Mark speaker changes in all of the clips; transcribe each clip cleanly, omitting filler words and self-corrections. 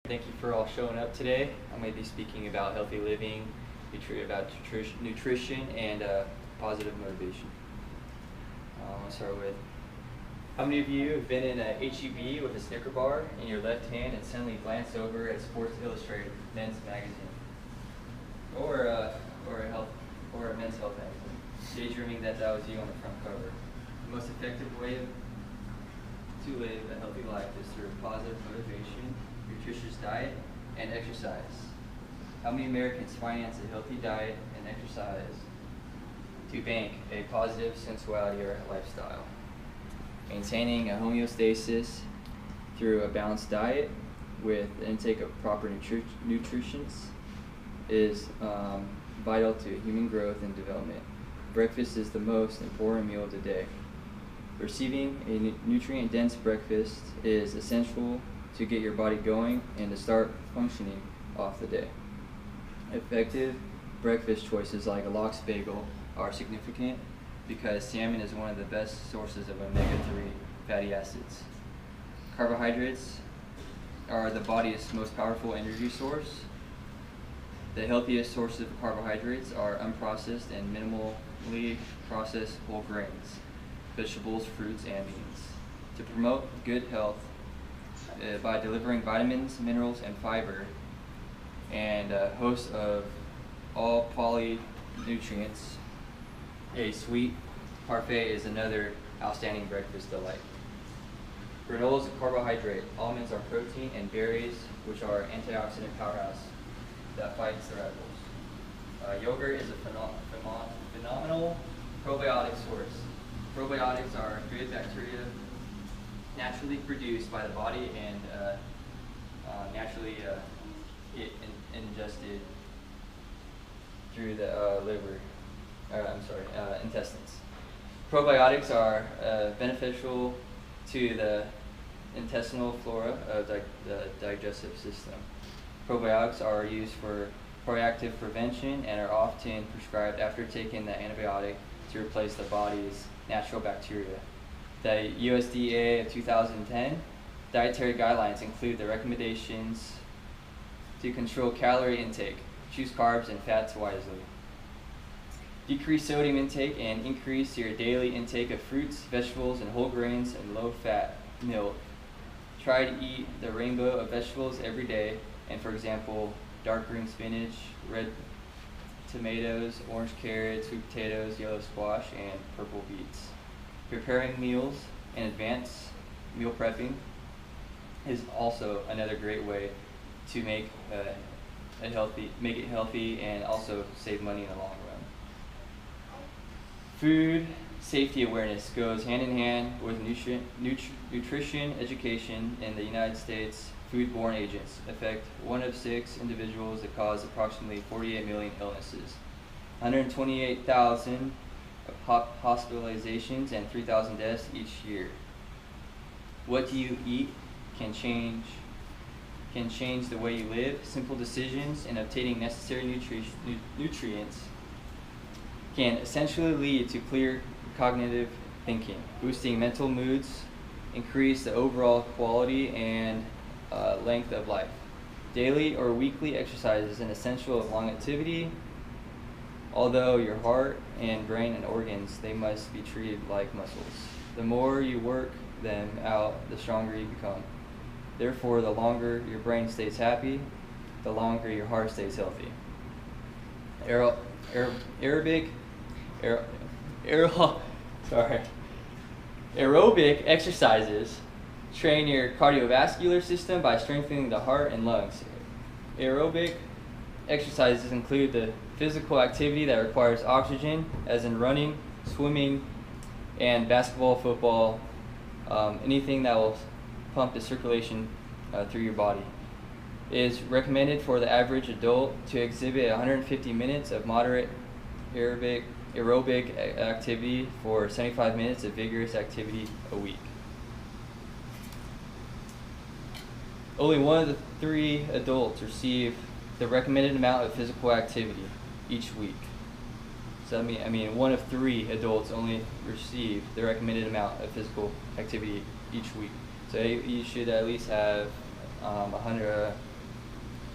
Speaker 1: Thank you for all showing up today. I'm going to be speaking about healthy living, nutrition, and positive motivation. I'll start with, how many of you have been in a HEB with a Snicker bar in your left hand and suddenly glanced over at Sports Illustrated men's magazine, or a men's health magazine, daydreaming that was you on the front cover? The most effective way to live a healthy life is through positive motivation, nutritious diet, and exercise. How many Americans finance a healthy diet and exercise to bank a positive sensuality or lifestyle? Maintaining a homeostasis through a balanced diet with intake of proper nutrition is vital to human growth and development. Breakfast is the most important meal of the day. Receiving a nutrient-dense breakfast is essential to get your body going and to start functioning off the day. Effective breakfast choices like a lox bagel are significant because salmon is one of the best sources of omega-3 fatty acids. Carbohydrates are the body's most powerful energy source. The healthiest sources of carbohydrates are unprocessed and minimally processed whole grains, vegetables, fruits, and beans. To promote good health by delivering vitamins, minerals, and fiber, and a host of all polynutrients, a sweet parfait is another outstanding breakfast delight. Granola is a carbohydrate, almonds are protein, and berries, which are antioxidant powerhouse that fights the radicals. Yogurt is a phenomenal probiotic source. Probiotics are good bacteria naturally produced by the body and naturally ingested through the intestines. Probiotics are beneficial to the intestinal flora of the digestive system. Probiotics are used for proactive prevention and are often prescribed after taking the antibiotic to replace the body's natural bacteria. The USDA of 2010 dietary guidelines include the recommendations to control calorie intake, choose carbs and fats wisely, decrease sodium intake, and increase your daily intake of fruits, vegetables, and whole grains and low-fat milk. Try to eat the rainbow of vegetables every day, and for example, dark green spinach, red tomatoes, orange carrots, sweet potatoes, yellow squash, and purple beets. Preparing meals in advance, meal prepping, is also another great way to make it healthy and also save money in the long run. Food safety awareness goes hand in hand with nutrition education. In the United States, foodborne agents affect 1 of 6 individuals that cause approximately 48 million illnesses, 128,000 hospitalizations, and 3,000 deaths each year. What do you eat can change the way you live. Simple decisions in obtaining necessary nutrients can essentially lead to clear cognitive thinking, boosting mental moods, increase the overall quality and length of life. Daily or weekly exercise is an essential of longevity. Although your heart and brain and organs, they must be treated like muscles. The more you work them out, the stronger you become. Therefore, the longer your brain stays happy, the longer your heart stays healthy. Aerobic exercises train your cardiovascular system by strengthening the heart and lungs. Aerobic exercises include the physical activity that requires oxygen, as in running, swimming, and basketball, football, anything that will pump the circulation through your body. It is recommended for the average adult to exhibit 150 minutes of moderate aerobic activity for 75 minutes of vigorous activity a week. Only 1 of the 3 adults receive the recommended amount of physical activity each week. So I mean 1 of 3 adults only receive the recommended amount of physical activity each week. So you should at least have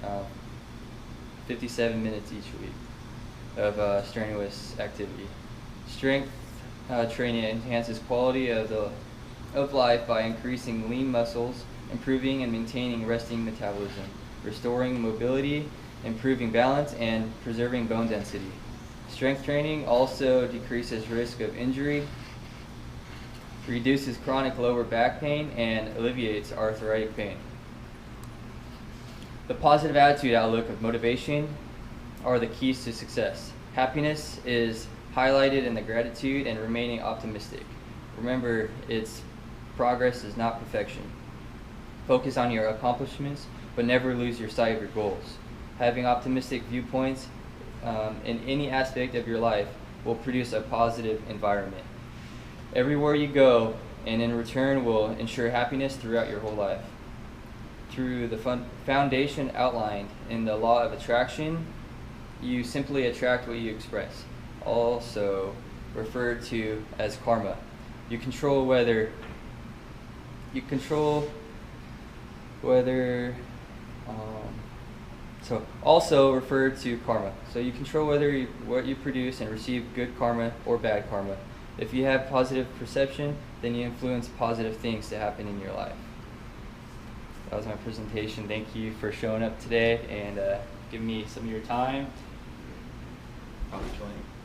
Speaker 1: uh, 57 minutes each week of strenuous activity. Strength training enhances quality of life by increasing lean muscles, improving and maintaining resting metabolism, restoring mobility, improving balance, and preserving bone density. Strength training also decreases risk of injury, reduces chronic lower back pain, and alleviates arthritic pain. The positive attitude outlook of motivation are the keys to success. Happiness is highlighted in the gratitude and remaining optimistic. Remember, progress is not perfection. Focus on your accomplishments, but never lose your sight of your goals. Having optimistic viewpoints in any aspect of your life will produce a positive environment. Everywhere you go, and in return will ensure happiness throughout your whole life. Through the foundation outlined in the law of attraction, you simply attract what you express, also referred to as karma. You control whether also referred to karma. So you control what you produce and receive good karma or bad karma. If you have positive perception, then you influence positive things to happen in your life. That was my presentation. Thank you for showing up today and giving me some of your time. Probably joining.